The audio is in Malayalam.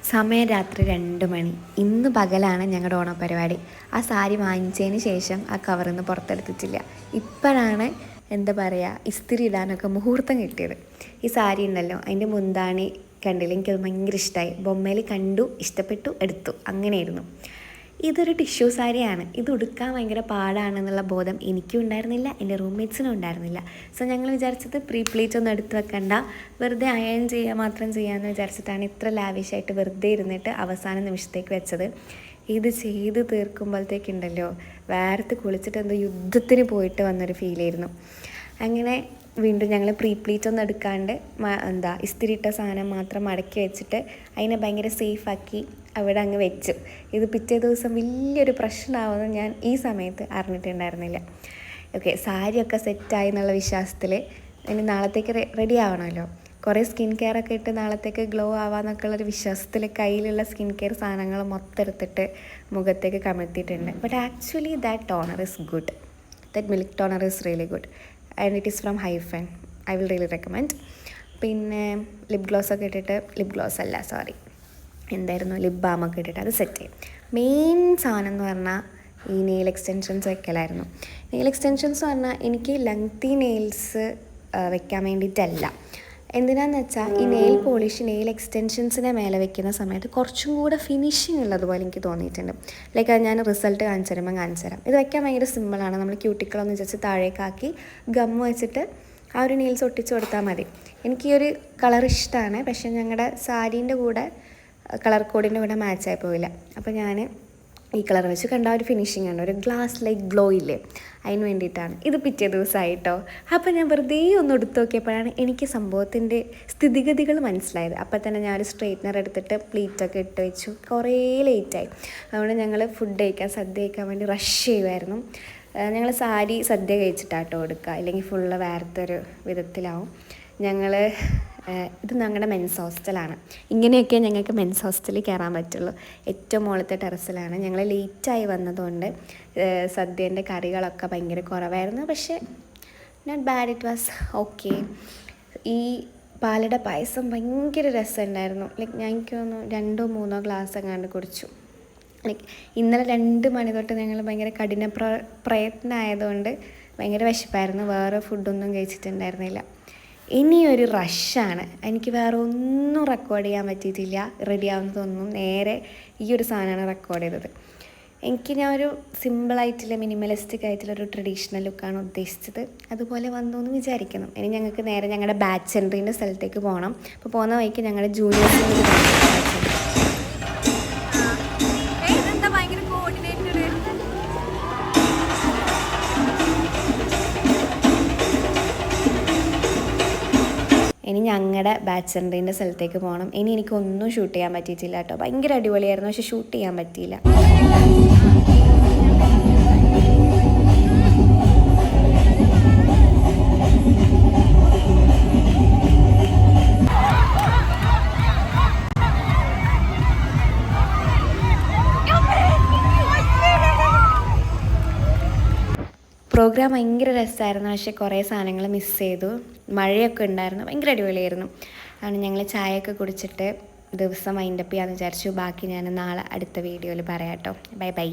സമയം രാത്രി 2 മണി. ഇന്ന് പകലാണ് ഞങ്ങളുടെ ഓണപ്പരിപാടി. ആ സാരി വാങ്ങിച്ചതിന് ശേഷം ആ കവറിൽ നിന്ന് പുറത്തെടുത്തിട്ടില്ല. ഇപ്പോഴാണ് എന്താ പറയുക, ഇസ്തിരി ഇടാനൊക്കെ മുഹൂർത്തം കിട്ടിയത്. ഈ സാരി ഉണ്ടല്ലോ, അതിൻ്റെ മുന്താണി കണ്ടില്ല, എനിക്കത് ഭയങ്കര ഇഷ്ടമായി. ബൊമ്മയിൽ കണ്ടു, ഇഷ്ടപ്പെട്ടു, എടുത്തു, അങ്ങനെയായിരുന്നു. ഇതൊരു ടിഷ്യൂ സാരിയാണ്. ഇത് ഉടുക്കാൻ ഭയങ്കര പാടാണെന്നുള്ള ബോധം എനിക്കും ഉണ്ടായിരുന്നില്ല, എൻ്റെ റൂംമേറ്റ്സിനും ഉണ്ടായിരുന്നില്ല. സോ ഞങ്ങൾ വിചാരിച്ചത് പ്ലീറ്റ് ഒന്നും എടുത്ത് വെക്കണ്ട, വെറുതെ അയൺ ചെയ്യുക മാത്രം ചെയ്യാമെന്ന് വിചാരിച്ചിട്ടാണ് ഇത്ര ലാവിഷായിട്ട് വെറുതെ ഇരുന്നിട്ട് അവസാന നിമിഷത്തേക്ക് വെച്ചത്. ഇത് ചെയ്ത് തീർക്കുമ്പോഴത്തേക്കുണ്ടല്ലോ വേർത്ത് കുളിച്ചിട്ട് എന്തോ യുദ്ധത്തിന് പോയിട്ട് വന്നൊരു ഫീലായിരുന്നു. അങ്ങനെ വീണ്ടും ഞങ്ങൾ പ്ലീറ്റ് ഒന്നും എടുക്കാണ്ട് ഇസ്തിരിയിട്ട സാധനം മാത്രം മടക്കി വെച്ചിട്ട് അതിനെ ഭയങ്കര സേഫാക്കി അവിടെ അങ്ങ് വെച്ചു. ഇത് പിറ്റേ ദിവസം വലിയൊരു പ്രശ്നമാവുമെന്ന് ഞാൻ ഈ സമയത്ത് അറിഞ്ഞിട്ടുണ്ടായിരുന്നില്ല. ഓക്കെ, സാരിയൊക്കെ സെറ്റായി എന്നുള്ള വിശ്വാസത്തിൽ ഇനി നാളത്തേക്ക് റെഡി ആവണമല്ലോ. കുറേ സ്കിൻ കെയർ ഒക്കെ ഇട്ട് നാളത്തേക്ക് ഗ്ലോ ആവാമെന്നൊക്കെ ഉള്ളൊരു വിശ്വാസത്തിൽ കയ്യിലുള്ള സ്കിൻ കെയർ സാധനങ്ങൾ മൊത്തം എടുത്തിട്ട് മുഖത്തേക്ക് കമഴ്ത്തിയിട്ടുണ്ട്. But actually that toner is good. That milk toner is really good and it is from Hyphen. I will really recommend. പിന്നെ ലിപ് ഗ്ലോസ് ഒക്കെ ഇട്ടിട്ട്, ലിപ് ബാമൊക്കെ ഇട്ടിട്ട് അത് സെറ്റ് ചെയ്യും. മെയിൻ സാധനം എന്ന് പറഞ്ഞാൽ ഈ നെയിൽ എക്സ്റ്റൻഷൻസ് വെക്കലായിരുന്നു. നെയിൽ എക്സ്റ്റൻഷൻസ് പറഞ്ഞാൽ എനിക്ക് ലെങ്തി നെയിൽസ് വെക്കാൻ വേണ്ടിയിട്ടല്ല. എന്തിനാന്ന് വെച്ചാൽ ഈ നെയിൽ പോളിഷ് നെയിൽ എക്സ്റ്റൻഷൻസിനെ മേലെ വെക്കുന്ന സമയത്ത് കുറച്ചും കൂടെ ഫിനിഷിങ് ഉള്ളതുപോലെ എനിക്ക് തോന്നിയിട്ടുണ്ട്. ലൈക്ക് അത് ഞാൻ റിസൾട്ട് കാണിച്ചു തരാം. ഇത് വയ്ക്കാൻ ഭയങ്കര സിമ്പിളാണ്. നമ്മൾ ക്യൂട്ടിക്കളൊന്ന് ജസ്റ്റ് താഴേക്കാക്കി ഗമ്മ് വെച്ചിട്ട് ആ ഒരു നെയിൽസ് ഒട്ടിച്ച് കൊടുത്താൽ മതി. എനിക്ക് ഈ ഒരു കളർ ഇഷ്ടമാണ്, പക്ഷേ ഞങ്ങളുടെ സാരീൻ്റെ കൂടെ കളർ കോഡിൻ്റെ കൂടെ മാച്ചായി പോയില്ല. അപ്പോൾ ഞാൻ ഈ കളർ വെച്ച് കണ്ട ഒരു ഫിനിഷിംഗ് ആണ്, ഒരു ഗ്ലാസ് ലൈക്ക് ഗ്ലോ ഇല്ലേ, അതിന് വേണ്ടിയിട്ടാണ്. ഇത് പിറ്റേ ദിവസമായിട്ടോ. അപ്പോൾ ഞാൻ വെറുതെ ഒന്ന് എടുത്തു നോക്കിയപ്പോഴാണ് എനിക്ക് സംഭവത്തിൻ്റെ സ്ഥിതിഗതികൾ മനസ്സിലായത്. അപ്പോൾ തന്നെ ഞാൻ ഒരു സ്ട്രെയിറ്റ്നർ എടുത്തിട്ട് പ്ലീറ്റൊക്കെ ഇട്ട് വെച്ചു. കുറേ ലേറ്റായി. അതുകൊണ്ട് ഞങ്ങൾ സദ്യ കഴിക്കാൻ വേണ്ടി റഷ് ചെയ്യുമായിരുന്നു. ഞങ്ങൾ സാരി സദ്യ കഴിച്ചിട്ടാട്ടോ എടുക്കുക, അല്ലെങ്കിൽ ഫുള്ള് വേർത്തൊരു വിധത്തിലാവും. ഇത് ഞങ്ങളുടെ മെൻസ് ഹോസ്റ്റലാണ്. ഇങ്ങനെയൊക്കെ ഞങ്ങൾക്ക് മെൻസ് ഹോസ്റ്റലിൽ കയറാൻ പറ്റുള്ളൂ. ഏറ്റവും മുകളിലത്തെ ടെറസിലാണ്. ഞങ്ങൾ ലേറ്റായി വന്നതുകൊണ്ട് സദ്യേൻ്റെ കറികളൊക്കെ ഭയങ്കര കുറവായിരുന്നു. പക്ഷേ not bad, it was okay. ഈ പാലട പായസം ഭയങ്കര രസമുണ്ടായിരുന്നു. ലൈക്ക് എനിക്ക് തോന്നുന്നു 2-3 ഗ്ലാസ് എങ്ങാണ്ട് കുടിച്ചു. ലൈക്ക് ഇന്നലെ 2 മണി തൊട്ട് ഞങ്ങൾ ഭയങ്കര കഠിന പ്രയത്നമായതുകൊണ്ട് ഭയങ്കര വിശപ്പായിരുന്നു. വേറെ ഫുഡൊന്നും കഴിച്ചിട്ടുണ്ടായിരുന്നില്ല. ഇനിയൊരു റഷാണ്. എനിക്ക് വേറെ ഒന്നും റെക്കോർഡ് ചെയ്യാൻ പറ്റിയിട്ടില്ല. റെഡി ആവുന്നതൊന്നും നേരെ ഈ ഒരു സാധനമാണ് റെക്കോർഡ് ചെയ്തത്. ഞാൻ ഒരു സിമ്പിളായിട്ടുള്ള മിനിമലിസ്റ്റിക് ആയിട്ടുള്ള ഒരു ട്രഡീഷണൽ ലുക്കാണ് ഉദ്ദേശിച്ചത്. അതുപോലെ വന്നു എന്ന് വിചാരിക്കണം. ഇനി ഞങ്ങൾക്ക് നേരെ ഞങ്ങളുടെ ബാച്ച് എൻട്രീൻ്റെ സ്ഥലത്തേക്ക് പോകണം. അപ്പോൾ പോകുന്ന വഴിക്ക് ഞങ്ങളുടെ ജൂനിയേഴ്സിൻ്റെ ഇനി ഞങ്ങളുടെ ബാച്ച് എൻട്രീൻ്റെ സ്ഥലത്തേക്ക് പോകണം. ഇനി എനിക്കൊന്നും ഷൂട്ട് ചെയ്യാൻ പറ്റിയിട്ടില്ല കേട്ടോ. ഭയങ്കര അടിപൊളിയായിരുന്നു, പക്ഷെ ഷൂട്ട് ചെയ്യാൻ പറ്റിയില്ല. പ്രോഗ്രാം ഭയങ്കര രസമായിരുന്നു, പക്ഷേ കുറേ സാധനങ്ങൾ മിസ് ചെയ്തു. മഴയൊക്കെ ഉണ്ടായിരുന്നു, ഭയങ്കര അടിപൊളിയായിരുന്നു. അതുകൊണ്ട് ഞങ്ങൾ ചായയൊക്കെ കുടിച്ചിട്ട് ദിവസം വൈൻഡപ്പ് ചെയ്യാമെന്ന് വിചാരിച്ചു. ബാക്കി ഞാൻ നാളെ അടുത്ത വീഡിയോയിൽ പറയാം കേട്ടോ. ബൈ.